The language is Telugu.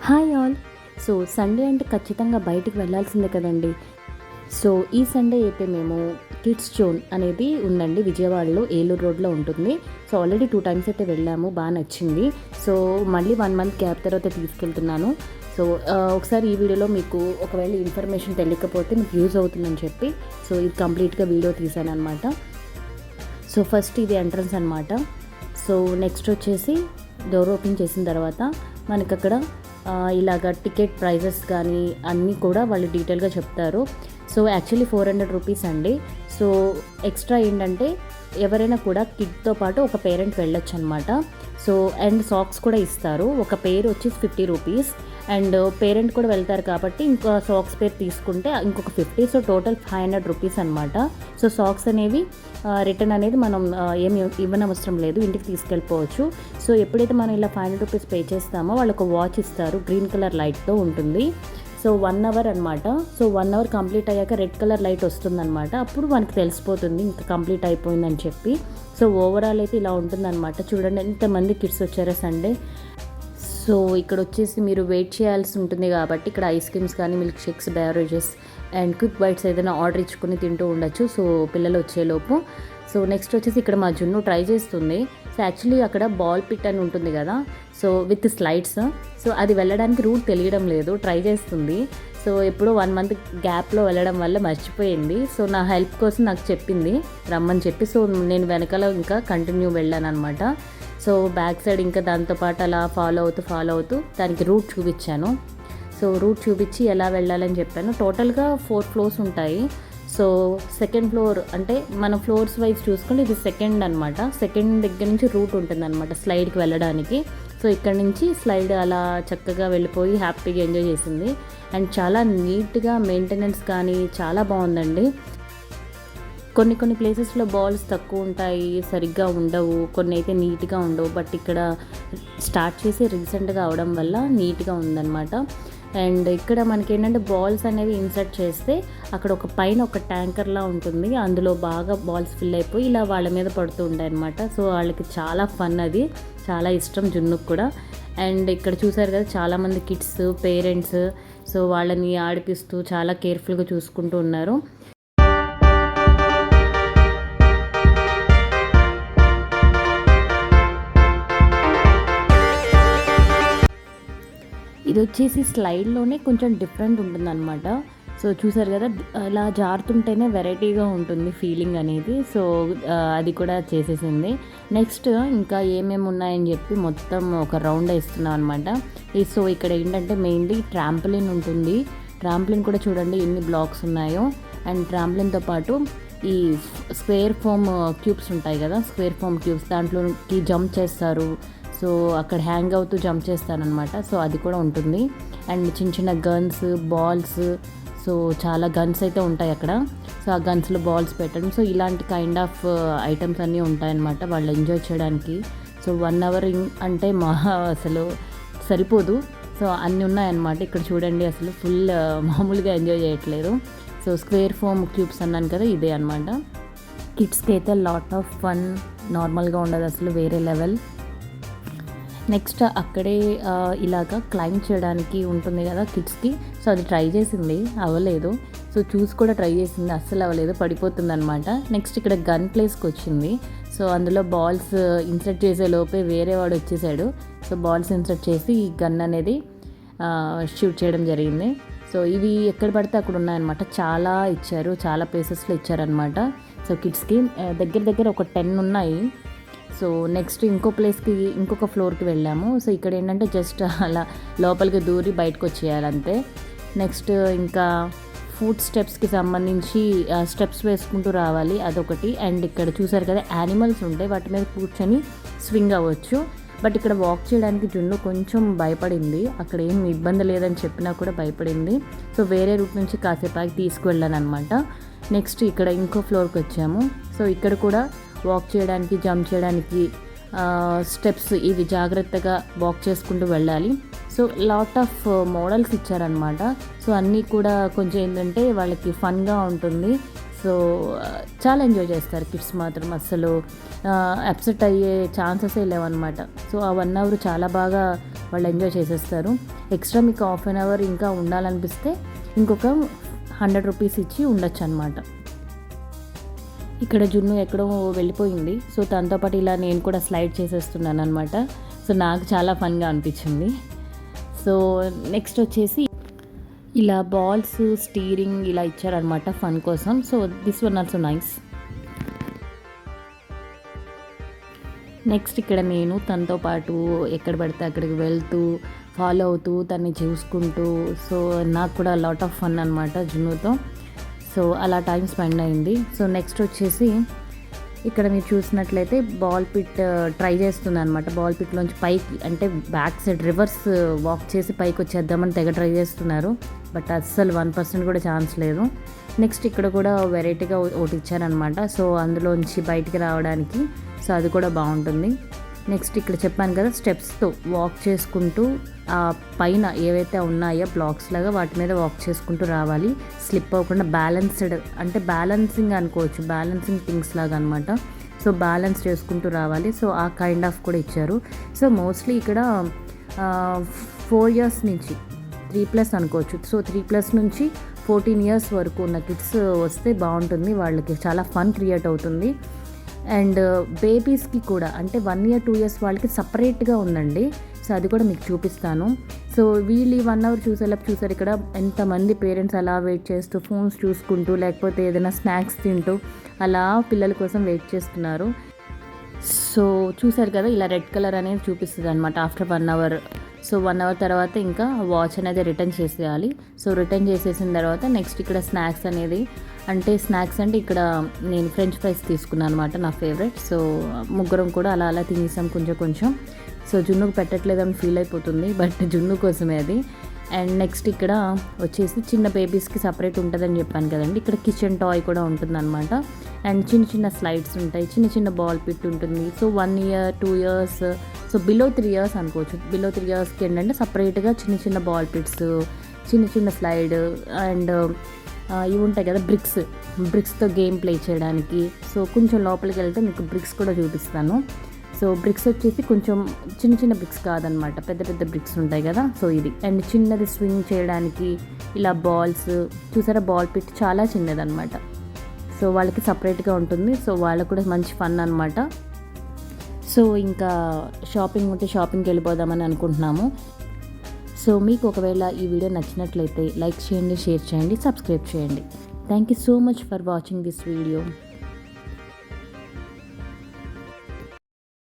Hi all. సో సండే అంటే ఖచ్చితంగా బయటికి వెళ్ళాల్సిందే కదండి. సో ఈ సండే అయితే మేము కిడ్స్ జోన్ అనేది ఉందండి, విజయవాడలో ఏలూరు రోడ్లో ఉంటుంది. సో ఆల్రెడీ 2 టైమ్స్ అయితే వెళ్ళాము, బాగా నచ్చింది. సో మళ్ళీ 1 మంత్ గ్యాప్ తర్వాత తీసుకెళ్తున్నాను. సో ఒకసారి ఈ వీడియోలో మీకు ఒకవేళ ఇన్ఫర్మేషన్ తెలియకపోతే మీకు యూజ్ అవుతుందని చెప్పి సో ఇది కంప్లీట్గా వీడియో తీసాను అనమాట. సో ఫస్ట్ ఇది ఎంట్రన్స్ అనమాట. సో నెక్స్ట్ వచ్చేసి డోర్ ఓపెన్ చేసిన తర్వాత మనకి అక్కడ ఇలాగ టికెట్ ప్రైజెస్ కానీ అన్నీ కూడా వాళ్ళు డీటెయిల్గా చెప్తారు. సో యాక్చువల్లీ 400 రూపీస్ అండి. సో ఎక్స్ట్రా ఏంటంటే ఎవరైనా కూడా కిడ్తో పాటు ఒక పేరెంట్ వెళ్ళొచ్చు అనమాట. సో అండ్ సాక్స్ కూడా ఇస్తారు. ఒక పేరు వచ్చేసి 50 రూపీస్ అండ్ పేరెంట్ కూడా వెళ్తారు కాబట్టి ఇంకో సాక్స్ పేరు తీసుకుంటే ఇంకొక 50. సో టోటల్ 500 రూపీస్ అనమాట. సో సాక్స్ అనేవి రిటర్న్ అనేది మనం ఏమి ఇవ్వనవసరం లేదు, ఇంటికి తీసుకెళ్ళిపోవచ్చు. సో ఎప్పుడైతే మనం ఇలా 500 రూపీస్ పే చేస్తామో వాళ్ళు ఒక వాచ్ ఇస్తారు, గ్రీన్ కలర్ లైట్తో ఉంటుంది. సో 1 అవర్ అనమాట. సో 1 అవర్ కంప్లీట్ అయ్యాక రెడ్ కలర్ లైట్ వస్తుందన్నమాట. అప్పుడు మనకి తెలిసిపోతుంది ఇంకా కంప్లీట్ అయిపోయిందని చెప్పి. సో ఓవరాల్ అయితే ఇలా ఉంటుందన్నమాట. చూడండి ఎంతమంది కిడ్స్ వచ్చారో సండే. సో ఇక్కడ వచ్చేసి మీరు వెయిట్ చేయాల్సి ఉంటుంది కాబట్టి ఇక్కడ ఐస్ క్రీమ్స్ కానీ milk shakes, beverages and quick bites ఏదైనా ఆర్డర్ ఇచ్చుకొని తింటూ ఉండొచ్చు సో పిల్లలు వచ్చేలోపు. సో నెక్స్ట్ వచ్చేసి ఇక్కడ మా జున్ను ట్రై చేస్తుంది. సో యాక్చువల్లీ అక్కడ బాల్ పిట్ అని ఉంటుంది కదా, సో విత్ స్లైడ్స్. సో అది వెళ్ళడానికి రూట్ తెలియడం లేదు, ట్రై చేస్తుంది. సో ఎప్పుడో 1 మంత్ గ్యాప్లో వెళ్ళడం వల్ల మర్చిపోయింది. సో నా హెల్ప్ కోసం నాకు చెప్పింది రమ్మని చెప్పి. సో నేను వెనకాల ఇంకా కంటిన్యూ వెళ్ళాను అనమాట. సో బ్యాక్ సైడ్ ఇంకా దాంతోపాటు అలా ఫాలో అవుతూ దానికి రూట్ చూపించాను. సో రూట్ చూపించి ఎలా వెళ్ళాలని చెప్పాను. టోటల్గా 4 ఫ్లోర్స్ ఉంటాయి. సో సెకండ్ ఫ్లోర్ అంటే మనం ఫ్లోర్స్ వైజ్ చూసుకుంటే ఇది సెకండ్ అనమాట. సెకండ్ దగ్గర నుంచి రూట్ ఉంటుంది అనమాట స్లైడ్కి వెళ్ళడానికి. సో ఇక్కడ నుంచి స్లైడ్ అలా చక్కగా వెళ్ళిపోయి హ్యాపీగా ఎంజాయ్ చేసింది. అండ్ చాలా నీట్గా మెయింటెనెన్స్ కానీ చాలా బాగుందండి. కొన్ని ప్లేసెస్లో బాల్స్ తక్కువ ఉంటాయి, సరిగ్గా ఉండవు, కొన్ని అయితే నీట్గా ఉండవు. బట్ ఇక్కడ స్టార్ట్ చేసి రీసెంట్గా అవడం వల్ల నీట్గా ఉందన్నమాట. అండ్ ఇక్కడ మనకి ఏంటంటే బాల్స్ అనేవి ఇన్సర్ట్ చేస్తే అక్కడ ఒక పైన ఒక ట్యాంకర్లా ఉంటుంది, అందులో బాగా బాల్స్ ఫిల్ అయిపోయి ఇలా వాళ్ళ మీద పడుతూ ఉంటాయి అన్నమాట. సో వాళ్ళకి చాలా ఫన్, అది చాలా ఇష్టం జున్నుకు కూడా. అండ్ ఇక్కడ చూసారు కదా చాలామంది కిడ్స్ పేరెంట్స్ సో వాళ్ళని ఆడిపిస్తూ చాలా కేర్ఫుల్గా చూసుకుంటూ ఉన్నారు. ఇది వచ్చేసి స్లైడ్లోనే కొంచెం డిఫరెంట్ ఉంటుందన్నమాట. సో చూసారు కదా ఇలా జారుతుంటేనే వెరైటీగా ఉంటుంది ఫీలింగ్ అనేది. సో అది కూడా చేసేసింది. నెక్స్ట్ ఇంకా ఏమేమి ఉన్నాయని చెప్పి మొత్తం ఒక రౌండ్ వేస్తున్నాం అనమాట. సో ఇక్కడ ఏంటంటే మెయిన్లీ ట్రాంపోలిన్ ఉంటుంది. ట్రాంపోలిన్ కూడా చూడండి ఎన్ని బ్లాక్స్ ఉన్నాయో. అండ్ ట్రాంపోలిన్తో పాటు ఈ స్క్వేర్ ఫోమ్ క్యూబ్స్ ఉంటాయి కదా, స్క్వేర్ ఫోమ్ క్యూబ్స్ దాంట్లోకి జంప్ చేస్తారు. సో అక్కడ హ్యాంగ్ అవుతూ జంప్ చేస్తానన్నమాట. సో అది కూడా ఉంటుంది. అండ్ చిన్న గన్స్, బాల్స్, సో చాలా గన్స్ అయితే ఉంటాయి అక్కడ. సో ఆ గన్స్లో బాల్స్ పెట్టడం, సో ఇలాంటి కైండ్ ఆఫ్ ఐటమ్స్ అన్నీ ఉంటాయన్నమాట వాళ్ళు ఎంజాయ్ చేయడానికి. సో 1 అవర్ అంటే అసలు సరిపోదు. సో అన్నీ ఉన్నాయన్నమాట. ఇక్కడ చూడండి అసలు ఫుల్ మామూలుగా ఎంజాయ్ చేయట్లేదు. సో స్క్వేర్ ఫోమ్ క్యూబ్స్ అన్నాను కదా, ఇదే అనమాట. కిడ్స్కి అయితే లాట్ ఆఫ్ ఫన్, నార్మల్గా ఉండదు అసలు, వేరే లెవెల్. నెక్స్ట్ అక్కడే ఇలాగ క్లైంబ్ చేయడానికి ఉంటుంది కదా కిడ్స్కి. సో అది ట్రై చేసింది, అవ్వలేదు. సో చూసి కూడా ట్రై చేసింది, అస్సలు అవ్వలేదు, పడిపోతుంది అనమాట. నెక్స్ట్ ఇక్కడ గన్ ప్లేస్కి వచ్చింది. సో అందులో బాల్స్ ఇన్సర్ట్ చేసే లోపే వేరే వాడు వచ్చేసాడు. సో బాల్స్ ఇన్సర్ట్ చేసి ఈ గన్ అనేది షూట్ చేయడం జరిగింది. సో ఇవి ఎక్కడ పడితే అక్కడ ఉన్నాయన్నమాట. చాలా ఇచ్చారు, చాలా ప్లేసెస్లో ఇచ్చారనమాట. సో కిడ్స్కి దగ్గర ఒక 10 ఉన్నాయి. సో నెక్స్ట్ ఇంకో ప్లేస్కి, ఇంకొక ఫ్లోర్కి వెళ్ళాము. సో ఇక్కడ ఏంటంటే జస్ట్ అలా లోపలికి దూరి బయటకు వచ్చేయాలి అంతే. నెక్స్ట్ ఇంకా ఫుడ్ స్టెప్స్కి సంబంధించి స్టెప్స్ వేసుకుంటూ రావాలి, అదొకటి. అండ్ ఇక్కడ చూసారు కదా యానిమల్స్ ఉంటాయి, వాటి మీద కూర్చొని స్వింగ్ అవ్వచ్చు. బట్ ఇక్కడ వాక్ చేయడానికి జున్ను కొంచెం భయపడింది. అక్కడ ఏం ఇబ్బంది లేదని చెప్పినా కూడా భయపడింది. సో వేరే రూట్ నుంచి కాసేపు తీసుకువెళ్ళాను అనమాట. నెక్స్ట్ ఇక్కడ ఇంకో ఫ్లోర్కి వచ్చాము. సో ఇక్కడ కూడా వాక్ చేయడానికి, జంప్ చేయడానికి స్టెప్స్ ఇవి జాగ్రత్తగా వాక్ చేసుకుంటూ వెళ్ళాలి. సో లాట్ ఆఫ్ మోడల్స్ ఇచ్చారనమాట. సో అన్నీ కూడా కొంచెం ఏంటంటే వాళ్ళకి ఫన్గా ఉంటుంది. సో సో చాలా ఎంజాయ్ చేస్తారు కిడ్స్ మాత్రం, అస్సలు అప్సెట్ అయ్యే ఛాన్సెసే లేవన్నమాట. సో ఆ 1 అవర్ చాలా బాగా వాళ్ళు ఎంజాయ్ చేసేస్తారు. ఎక్స్ట్రా మీకు హాఫ్ అన్ అవర్ ఇంకా ఉండాలనిపిస్తే ఇంకొక 100 రూపీస్ ఇచ్చి ఉండొచ్చు అనమాట. ఇక్కడ జున్ను ఎక్కడో వెళ్ళిపోయింది. సో తనతో పాటు ఇలా నేను కూడా స్లైడ్ చేసేస్తున్నాను అనమాట. సో నాకు చాలా ఫన్గా అనిపించింది. సో నెక్స్ట్ వచ్చేసి ఇలా బాల్స్, స్టీరింగ్ ఇలా ఇచ్చారనమాట ఫన్ కోసం. So this one also nice. Next ఇక్కడ నేను తనతో పాటు ఎక్కడ పడితే అక్కడికి వెళ్తూ ఫాలో అవుతూ తన్ని చూసుకుంటూ, సో నాకు కూడా లాట్ ఆఫ్ ఫన్ అనమాట జున్నుతో. సో అలా టైం స్పెండ్ అయింది. సో నెక్స్ట్ వచ్చేసి ఇక్కడ మీరు చూసినట్లయితే బాల్ పిట్ ట్రై చేస్తుంది అనమాట. బాల్ పిట్లోంచి పైకి అంటే బ్యాక్ సైడ్ రివర్స్ వాక్ చేసి పైకి వచ్చేద్దామని తెగ ట్రై చేస్తున్నారు. బట్ అస్సలు 1% కూడా ఛాన్స్ లేదు. నెక్స్ట్ ఇక్కడ కూడా వెరైటీగా ఒకటి ఇచ్చారనమాట. సో అందులోంచి బయటికి రావడానికి, సో అది కూడా బాగుంటుంది. నెక్స్ట్ ఇక్కడ చెప్పాను కదా, స్టెప్స్తో వాక్ చేసుకుంటూ ఆ పైన ఏవైతే ఉన్నాయో బ్లాక్స్ లాగా వాటి మీద వాక్ చేసుకుంటూ రావాలి, స్లిప్ అవ్వకుండా. బ్యాలెన్స్డ్ అంటే బ్యాలెన్సింగ్ అనుకోవచ్చు, బ్యాలెన్సింగ్ థింగ్స్ లాగా అనమాట. సో బ్యాలెన్స్ చేసుకుంటూ రావాలి. సో ఆ కైండ్ ఆఫ్ కూడా ఇచ్చారు. సో మోస్ట్లీ ఇక్కడ 4 years నుంచి 3+ అనుకోవచ్చు. సో 3+ నుంచి 14 years వరకు ఉన్న కిడ్స్ వస్తే బాగుంటుంది, వాళ్ళకి చాలా ఫన్ క్రియేట్ అవుతుంది. అండ్ బేబీస్కి కూడా అంటే 1 year 2 years వాళ్ళకి సపరేట్గా ఉందండి. సో అది కూడా మీకు చూపిస్తాను. సో వీళ్ళు 1 hour చూసారు ఇక్కడ ఎంతమంది పేరెంట్స్ అలా వెయిట్ చేస్తూ ఫోన్స్ చూసుకుంటూ లేకపోతే ఏదైనా స్నాక్స్ తింటూ అలా పిల్లల కోసం వెయిట్ చేస్తున్నారు. సో చూసారు కదా, ఇలా రెడ్ కలర్ అనేది చూపిస్తుంది అనమాట ఆఫ్టర్ 1 hour. సో 1 hour తర్వాత ఇంకా వాచ్ అనేది రిటర్న్ చేసేయాలి. సో రిటర్న్ చేసేసిన తర్వాత నెక్స్ట్ ఇక్కడ స్నాక్స్ అనేది అంటే ఇక్కడ నేను ఫ్రెంచ్ ఫ్రైస్ తీసుకున్నాను అనమాట, నా ఫేవరెట్. సో ముగ్గురం కూడా అలా అలా తినేసాం కొంచెం. సో జున్నుకు పెట్టట్లేదని ఫీల్ అయిపోతుంది, బట్ జున్ను కోసమే అది. అండ్ నెక్స్ట్ ఇక్కడ వచ్చేసి చిన్న బేబీస్కి సపరేట్ ఉంటుందని చెప్పాను కదండి, ఇక్కడ కిచెన్ టాయ్ కూడా ఉంటుందన్నమాట. అండ్ చిన్న స్లైడ్స్ ఉంటాయి, చిన్న బాల్ పిట్ ఉంటుంది. So 1 year 2 years, so below 3 years అనుకోవచ్చు. బిలో 3 yearsకి ఏంటంటే సపరేట్గా చిన్న బాల్ పిట్స్, చిన్న స్లైడ్ అండ్ ఇవి ఉంటాయి కదా బ్రిక్స్తో గేమ్ ప్లే చేయడానికి. సో కొంచెం లోపలికి వెళ్తే మీకు బ్రిక్స్ కూడా చూపిస్తాను. సో బ్రిక్స్ వచ్చేసి కొంచెం చిన్న బ్రిక్స్ కాదనమాట, పెద్ద బ్రిక్స్ ఉంటాయి కదా. సో ఇది అండ్ చిన్నది స్వింగ్ చేయడానికి ఇలా బాల్స్ చూసారా, బాల్ పిట్ చాలా చిన్నదనమాట. సో వాళ్ళకి సపరేట్గా ఉంటుంది. సో వాళ్ళకు కూడా మంచి ఫన్ అనమాట. సో ఇంకా షాపింగ్ ఉంటే షాపింగ్కి వెళ్ళిపోదామని అనుకుంటున్నాము. సో మీకు ఒకవేళ ఈ వీడియో నచ్చినట్లయితే లైక్ చేయండి, షేర్ చేయండి, సబ్స్క్రైబ్ చేయండి. Thank you so much for watching this video.